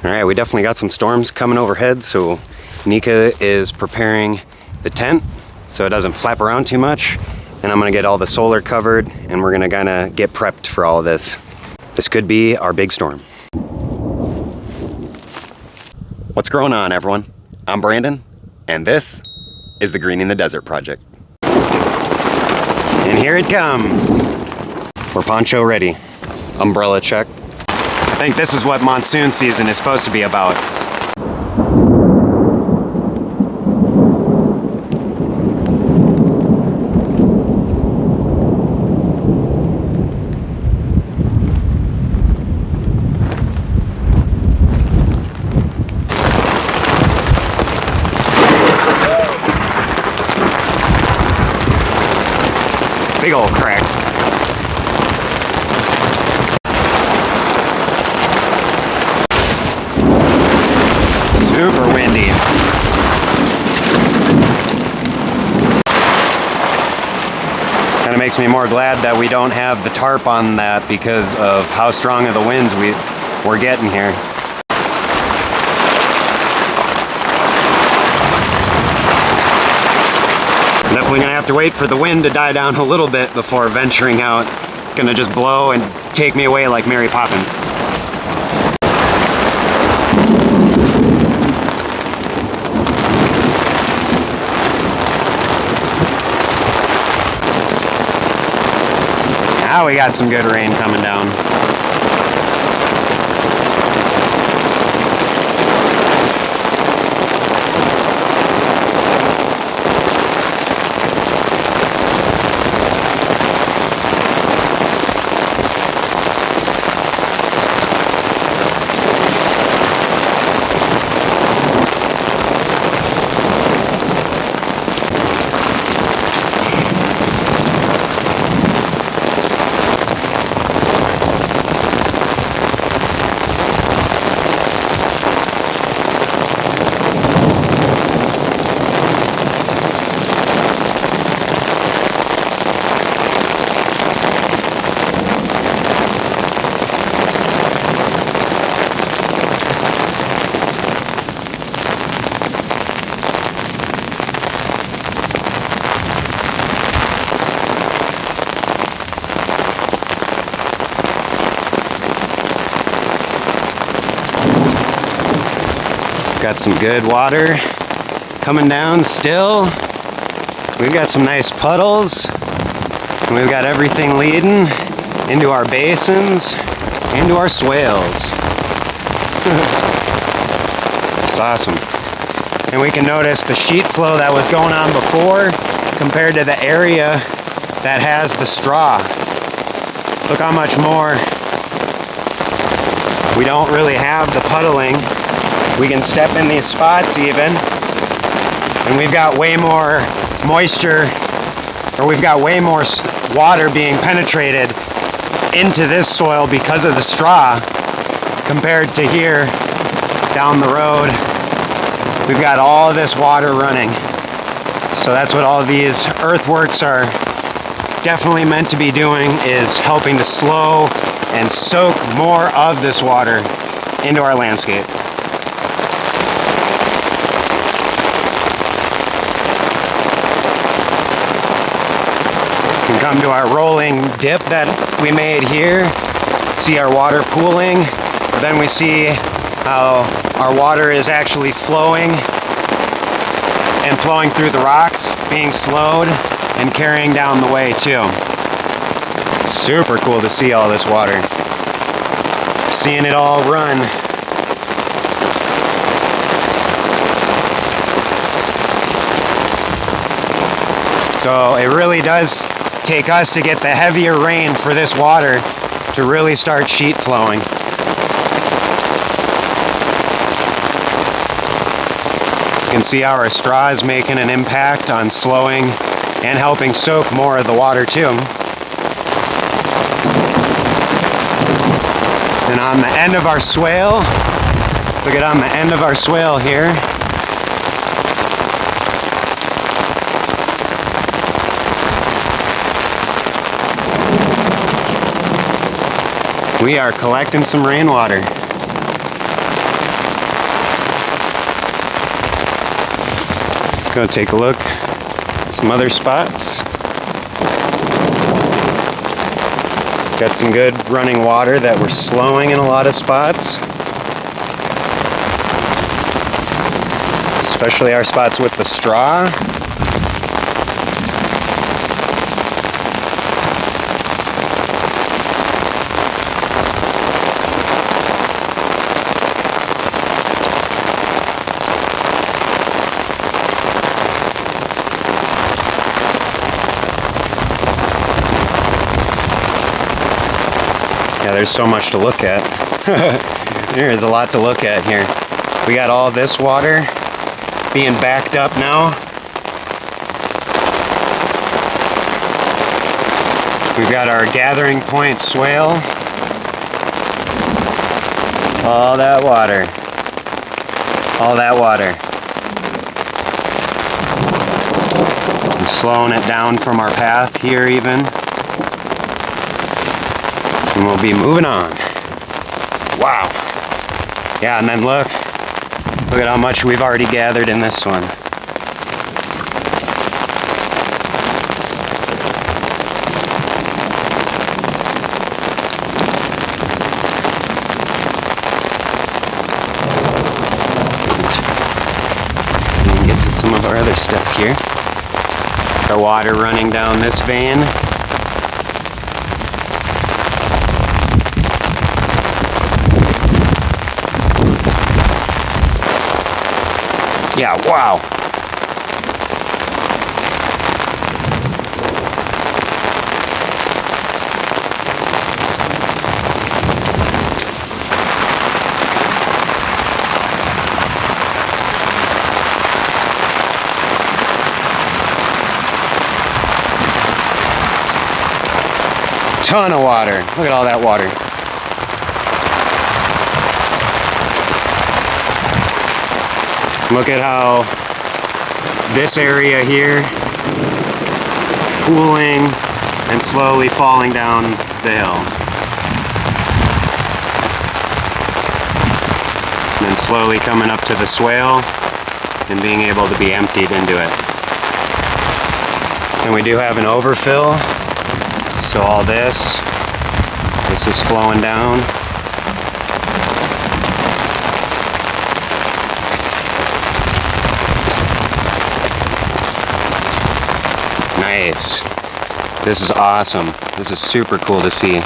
All right, we definitely got some storms coming overhead, so Nika is preparing the tent so it doesn't flap around too much. And I'm gonna get all the solar covered, and we're gonna kinda get prepped for all of this. This could be our big storm. What's going on, everyone? I'm Brandon, and this is the Greening the Desert Project. And here it comes. We're poncho ready. Umbrella check. I think this is what monsoon season is supposed to be about. Big old crack. Super windy. Kind of makes me more glad that we don't have the tarp on that because of how strong of the winds we're getting here. Definitely gonna have to wait for the wind to die down a little bit before venturing out. It's gonna just blow and take me away like Mary Poppins. Now we got some good rain coming down. Got some good water coming down still. We've got some nice puddles. And we've got everything leading into our basins, into our swales. It's awesome. And we can notice the sheet flow that was going on before compared to the area that has the straw. Look how much more we don't really have the puddling. We can step in these spots even, and we've got way more moisture, or we've got way more water being penetrated into this soil because of the straw compared to here down the road. We've got all of this water running. So that's what all these earthworks are definitely meant to be doing, is helping to slow and soak more of this water into our landscape. We can come to our rolling dip that we made here, see our water pooling, but then we see how our water is actually flowing and flowing through the rocks, being slowed and carrying down the way too. Super cool to see all this water. Seeing it all run. So it really does take us to get the heavier rain for this water to really start sheet flowing. You can see how our straw is making an impact on slowing and helping soak more of the water too. And on the end of our swale, look at on the end of our swale here, we are collecting some rainwater. Go take a look at some other spots. Got some good running water that we're slowing in a lot of spots. Especially our spots with the straw. Yeah, there's so much to look at. There is a lot to look at here. We got all this water being backed up now. We've got our gathering point swale. All that water. All that water. We're slowing it down from our path here even. And we'll be moving on. Wow. Yeah, and then look at how much we've already gathered in this one. We can get to some of our other stuff here. The water running down this vein. Yeah, wow. Ton of water. Look at all that water. Look at how this area here pooling and slowly falling down the hill. And then slowly coming up to the swale and being able to be emptied into it. And we do have an overfill, so all this is flowing down. Nice. This is awesome. This is super cool to see. Look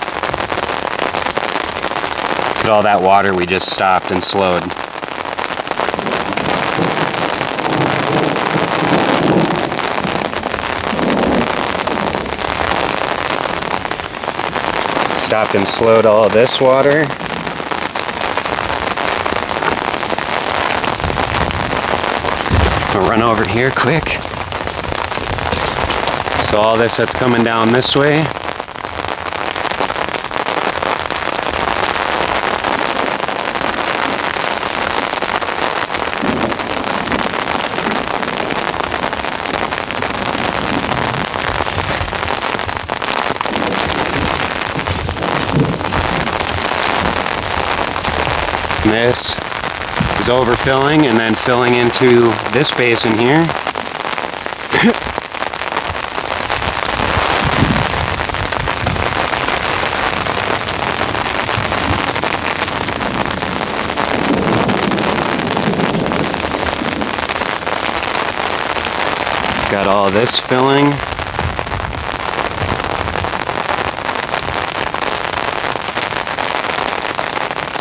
at all that water we just stopped and slowed. Stopped and slowed all of this water. I'll run over here quick. So all this that's coming down this way. And this is overfilling and then filling into this basin here. Got all this filling.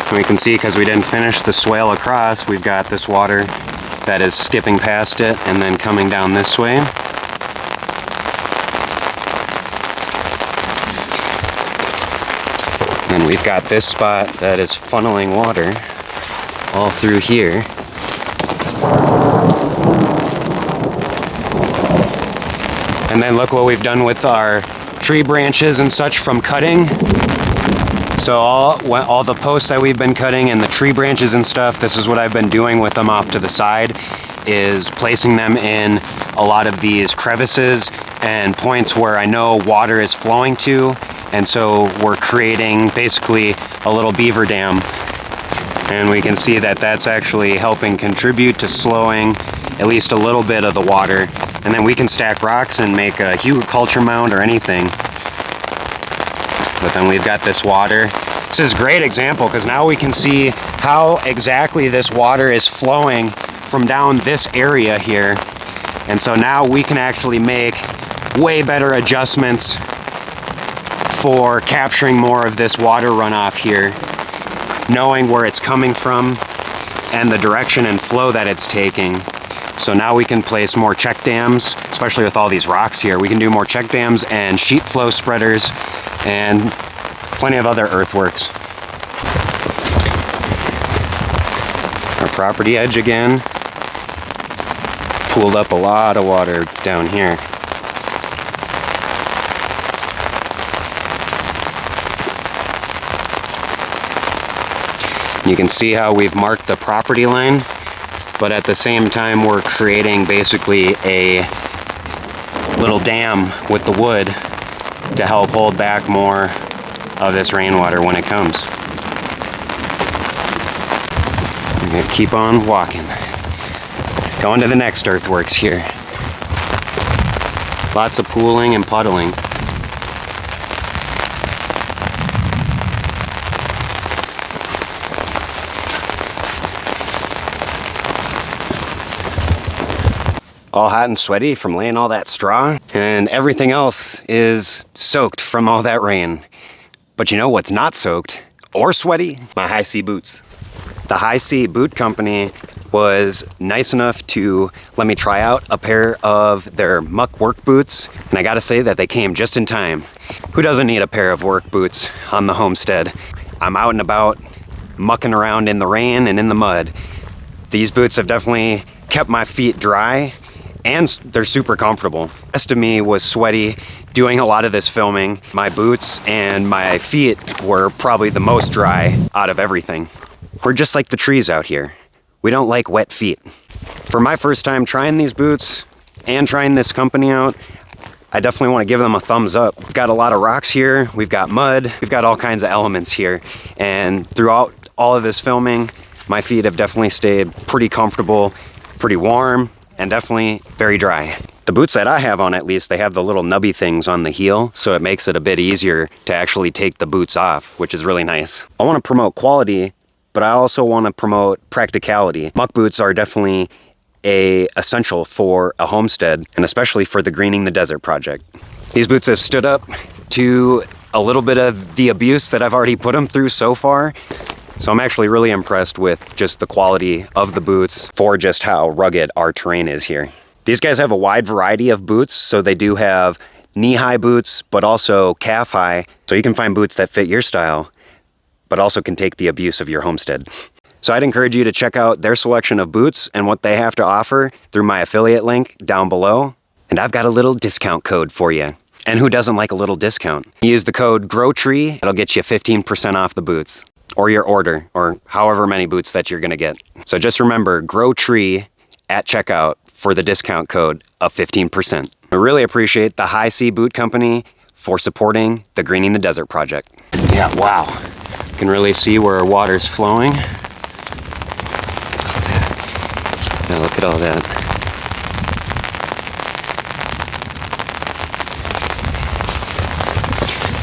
And we can see, because we didn't finish the swale across, we've got this water that is skipping past it and then coming down this way. And we've got this spot that is funneling water all through here. And then look what we've done with our tree branches and such from cutting. So all the posts that we've been cutting and the tree branches and stuff, this is what I've been doing with them off to the side, is placing them in a lot of these crevices and points where I know water is flowing to. And so we're creating basically a little beaver dam. And we can see that that's actually helping contribute to slowing at least a little bit of the water. And then we can stack rocks and make a hugelkultur mound or anything. But then we've got this water. This is a great example because now we can see how exactly this water is flowing from down this area here. And so now we can actually make way better adjustments for capturing more of this water runoff here, knowing where it's coming from and the direction and flow that it's taking. So now we can place more check dams, especially with all these rocks here. We can do more check dams and sheet flow spreaders and plenty of other earthworks. Our property edge again. Pooled up a lot of water down here. You can see how we've marked the property line, but at the same time we're creating basically a little dam with the wood to help hold back more of this rainwater when it comes. I'm gonna keep on walking. Going to the next earthworks here. Lots of pooling and puddling. All hot and sweaty from laying all that straw, and everything else is soaked from all that rain. But you know what's not soaked or sweaty? My High C boots. The High C boot company was nice enough to let me try out a pair of their muck work boots, and I gotta say that they came just in time. Who doesn't need a pair of work boots on the homestead? I'm out and about, mucking around in the rain and in the mud. These boots have definitely kept my feet dry, and they're super comfortable. The rest of me was sweaty doing a lot of this filming. My boots and my feet were probably the most dry out of everything. We're just like the trees out here. We don't like wet feet. For my first time trying these boots and trying this company out, I definitely want to give them a thumbs up. We've got a lot of rocks here, we've got mud, we've got all kinds of elements here. And throughout all of this filming, my feet have definitely stayed pretty comfortable, pretty warm, and definitely very dry. The boots that I have on, at least, they have the little nubby things on the heel, so it makes it a bit easier to actually take the boots off, which is really nice. I want to promote quality, but I also want to promote practicality. Muck boots are definitely essential for a homestead, and especially for the Greening the Desert project. These boots have stood up to a little bit of the abuse that I've already put them through so far. So I'm actually really impressed with just the quality of the boots for just how rugged our terrain is here. These guys have a wide variety of boots, so they do have knee-high boots, but also calf-high, so you can find boots that fit your style, but also can take the abuse of your homestead. So I'd encourage you to check out their selection of boots and what they have to offer through my affiliate link down below. And I've got a little discount code for you. And who doesn't like a little discount? Use the code GROWTREE, it'll get you 15% off the boots, or your order, or however many boots that you're gonna get. So just remember, GROWTREE at checkout for the discount code of 15%. I really appreciate the High C Boot Company for supporting the Greening the Desert project. Yeah, wow. You can really see where our water's flowing. Yeah, look at all that.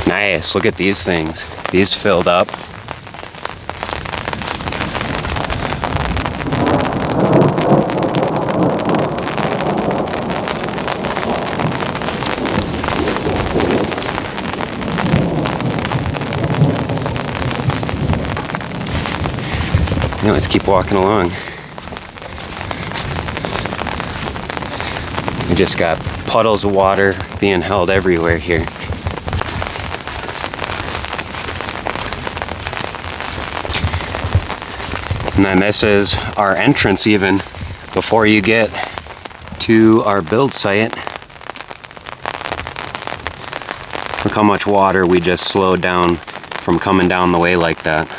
Nice, look at these things. These filled up. Now let's keep walking along. We just got puddles of water being held everywhere here. And then this is our entrance even before you get to our build site. Look how much water we just slowed down from coming down the way like that.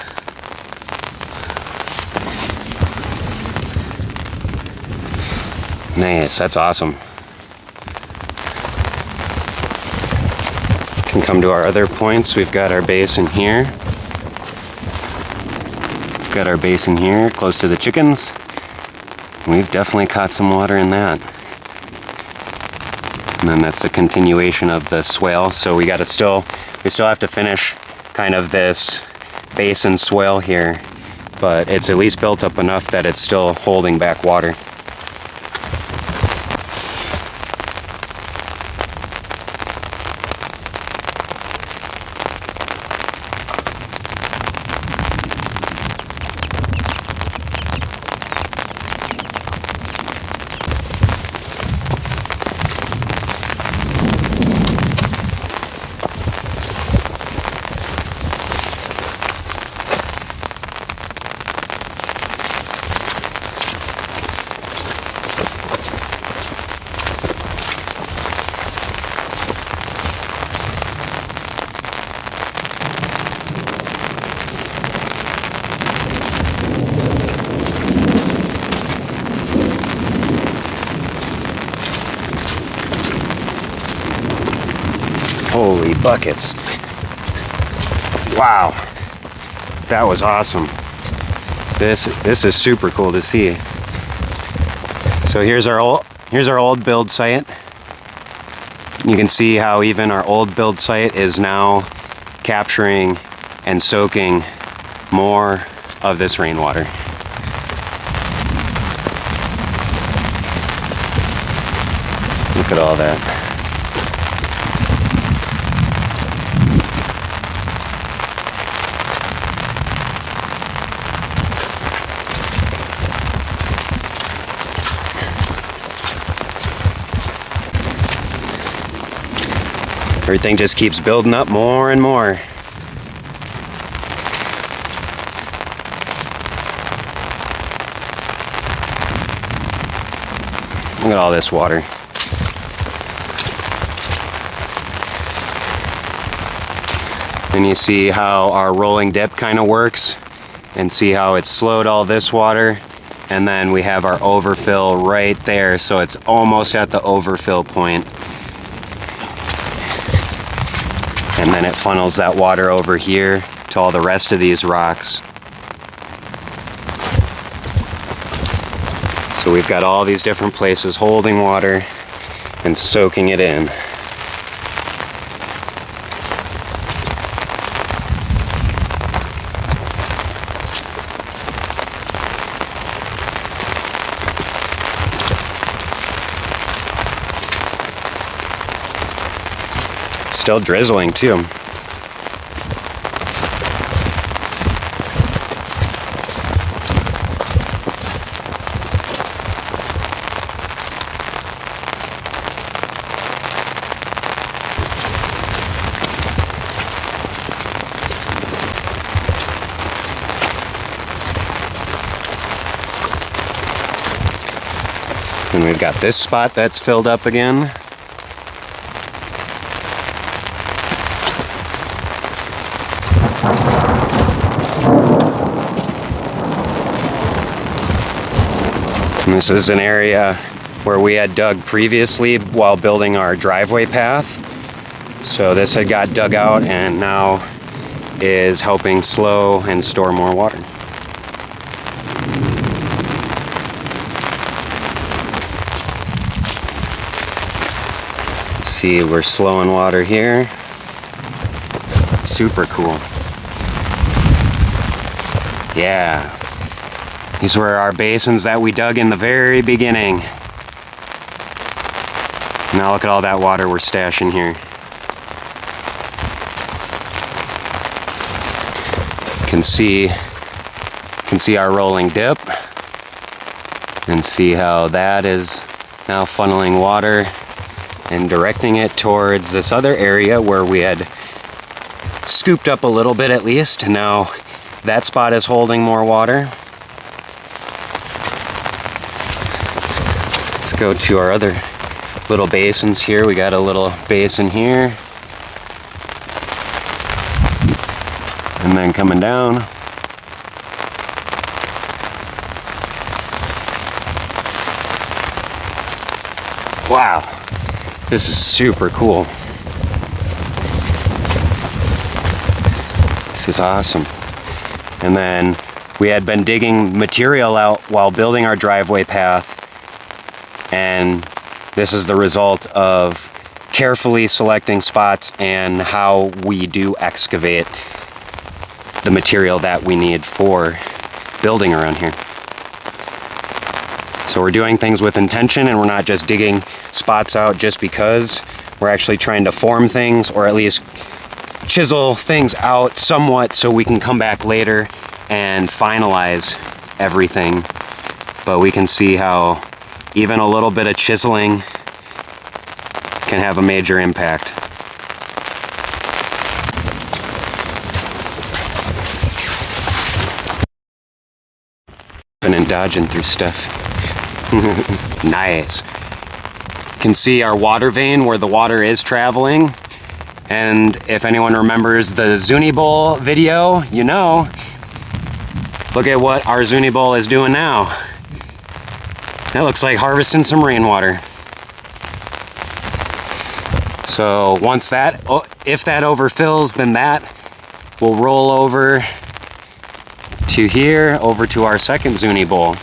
Nice, that's awesome. Can come to our other points. We've got our basin here. We've got our basin here, close to the chickens. We've definitely caught some water in that. And then that's the continuation of the swale. So we still have to finish kind of this basin swale here, but it's at least built up enough that it's still holding back water. Holy buckets. Wow. That was awesome. This is super cool to see. So here's our old build site. You can see how even our old build site is now capturing and soaking more of this rainwater. Look at all that. Everything just keeps building up more and more. Look at all this water. And you see how our rolling dip kind of works, and see how it's slowed all this water, and then we have our overfill right there, so it's almost at the overfill point. And then it funnels that water over here to all the rest of these rocks. So we've got all these different places holding water and soaking it in. Still drizzling too. And we've got this spot that's filled up again. And this is an area where we had dug previously while building our driveway path. So this had got dug out and now is helping slow and store more water. See, we're slowing water here. Super cool. Yeah. These were our basins that we dug in the very beginning. Now look at all that water we're stashing here. Can see our rolling dip and see how that is now funneling water and directing it towards this other area where we had scooped up a little bit at least, and now that spot is holding more water. Let's go to our other little basins here. We got a little basin here. And then coming down. Wow, this is super cool. This is awesome. And then We had been digging material out while building our driveway path, and this is the result of carefully selecting spots and how we do excavate the material that we need for building around here. So we're doing things with intention, and we're not just digging spots out just because. We're actually trying to form things, or at least chisel things out somewhat, so we can come back later and finalize everything. But we can see how even a little bit of chiseling can have a major impact. And dodging through stuff. Nice. You can see our water vein where the water is traveling. And if anyone remembers the Zuni bowl video, you know, look at what our Zuni bowl is doing now. That looks like harvesting some rainwater. So once that, if that overfills, then that will roll over to here, over to our second Zuni bowl.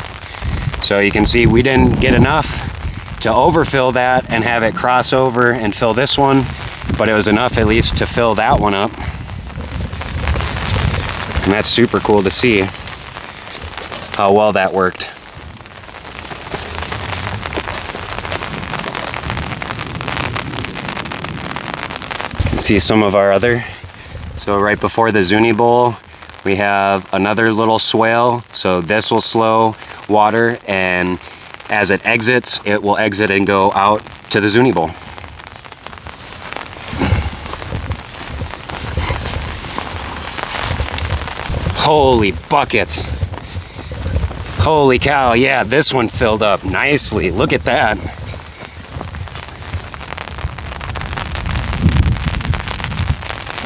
So you can see we didn't get enough to overfill that and have it cross over and fill this one, but it was enough at least to fill that one up. And that's super cool to see how well that worked. You can see some of our other. So right before the Zuni bowl, we have another little swale. So this will slow water, and as it exits, it will exit and go out to the Zuni bowl. Holy buckets. Holy cow, yeah, this one filled up nicely. Look at that.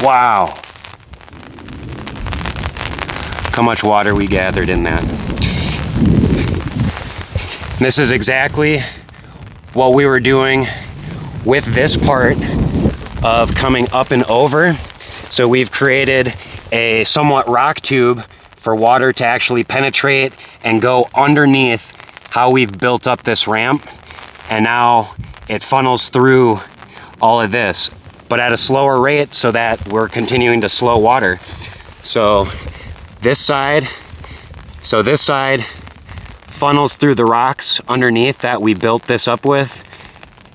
Wow. Look how much water we gathered in that. And this is exactly what we were doing with this part of coming up and over. So we've created a somewhat rock tube for water to actually penetrate and go underneath how we've built up this ramp. And now it funnels through all of this, but at a slower rate so that we're continuing to slow water. So this side funnels through the rocks underneath that we built this up with,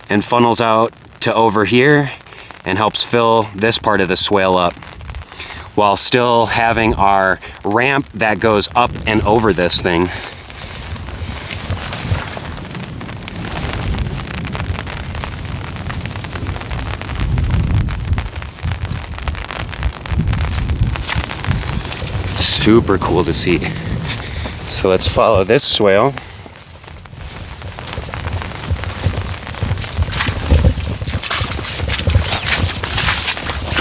and funnels out to over here and helps fill this part of the swale up, while still having our ramp that goes up and over this thing. Super cool to see. So let's follow this swale.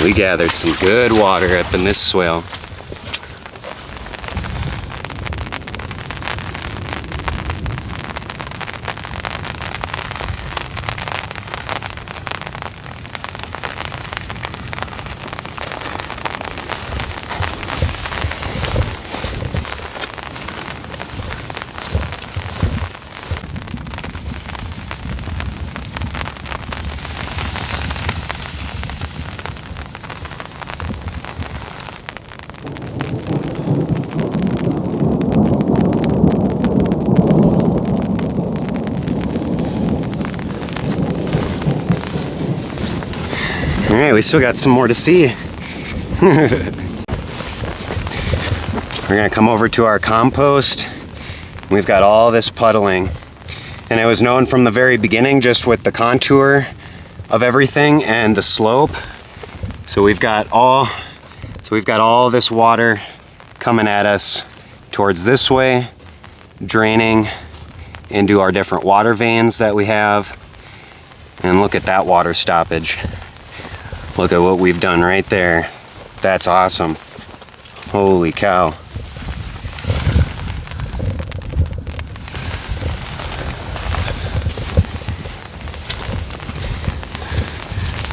We gathered some good water up in this swale. All right, we still got some more to see. We're gonna come over to our compost. We've got all this puddling, and it was known from the very beginning just with the contour of everything and the slope. So we've got all this water coming at us towards this way, draining into our different water veins that we have. And look at that water stoppage. Look at what we've done right there. That's awesome. Holy cow.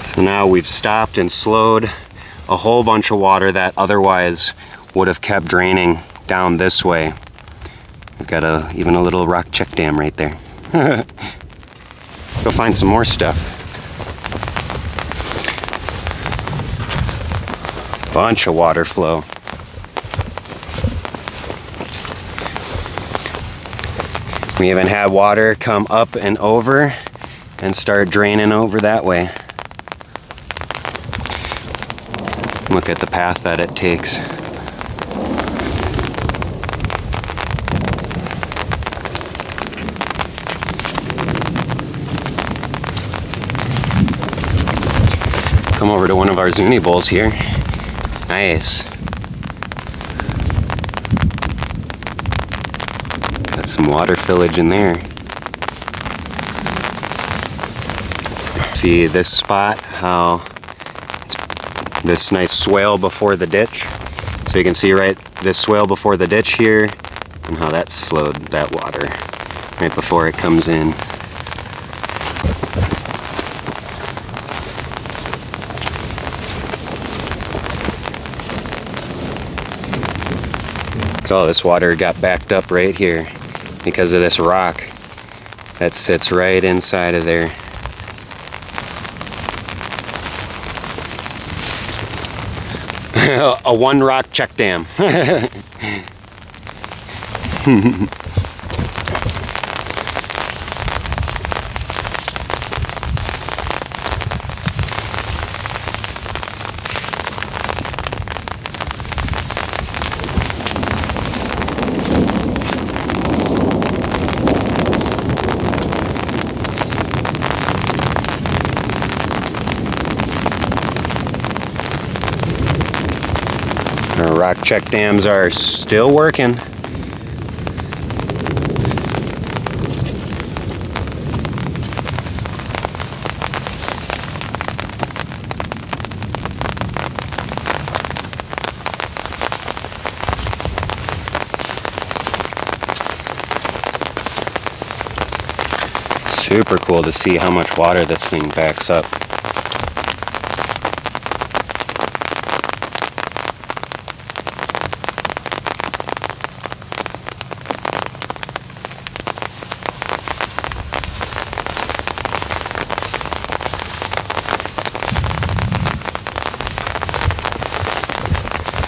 So now we've stopped and slowed a whole bunch of water that otherwise would have kept draining down this way. We've got even a little rock check dam right there. Go find some more stuff. Bunch of water flow. We even had water come up and over and start draining over that way. Look at the path that it takes. Come over to one of our Zuni bowls here. Nice. Got some water fillage in there. See this spot, how it's this nice swale before the ditch. So you can see right this swale before the ditch here, and how that slowed that water right before it comes in. Oh, this water got backed up right here because of this rock that sits right inside of there. A one rock check dam. Our rock check dams are still working. Super cool to see how much water this thing backs up.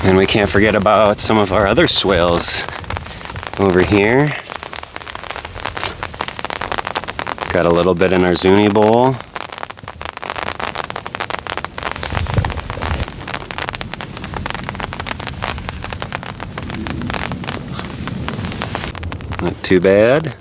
And we can't forget about some of our other swales over here. Got a little bit in our Zuni bowl. Not too bad.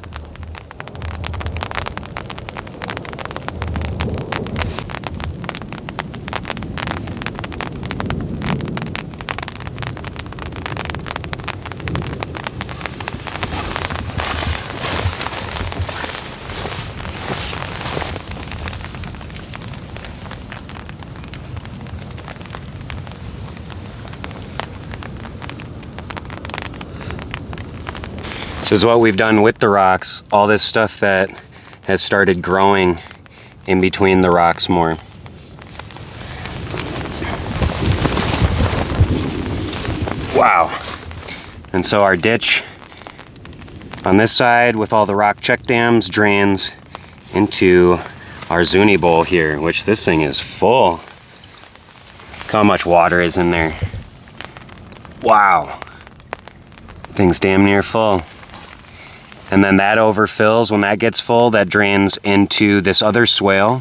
This is what we've done with the rocks, all this stuff that has started growing in between the rocks more. Wow. And so our ditch on this side with all the rock check dams drains into our Zuni bowl here, which this thing is full. Look how much water is in there. Wow. Thing's damn near full. And then that overfills. When that gets full, that drains into this other swale.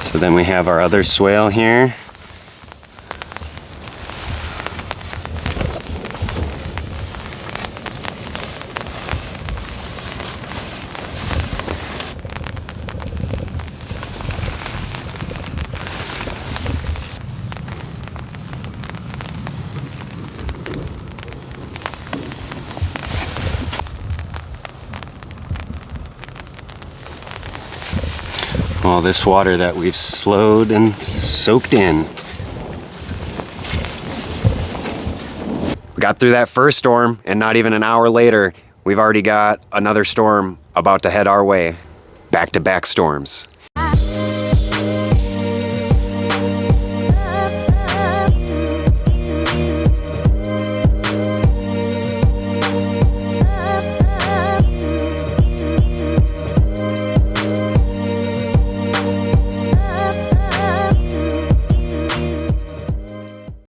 So then we have our other swale here. All this water that we've slowed and soaked in. We got through that first storm, and not even an hour later, we've already got another storm about to head our way. Back-to-back storms.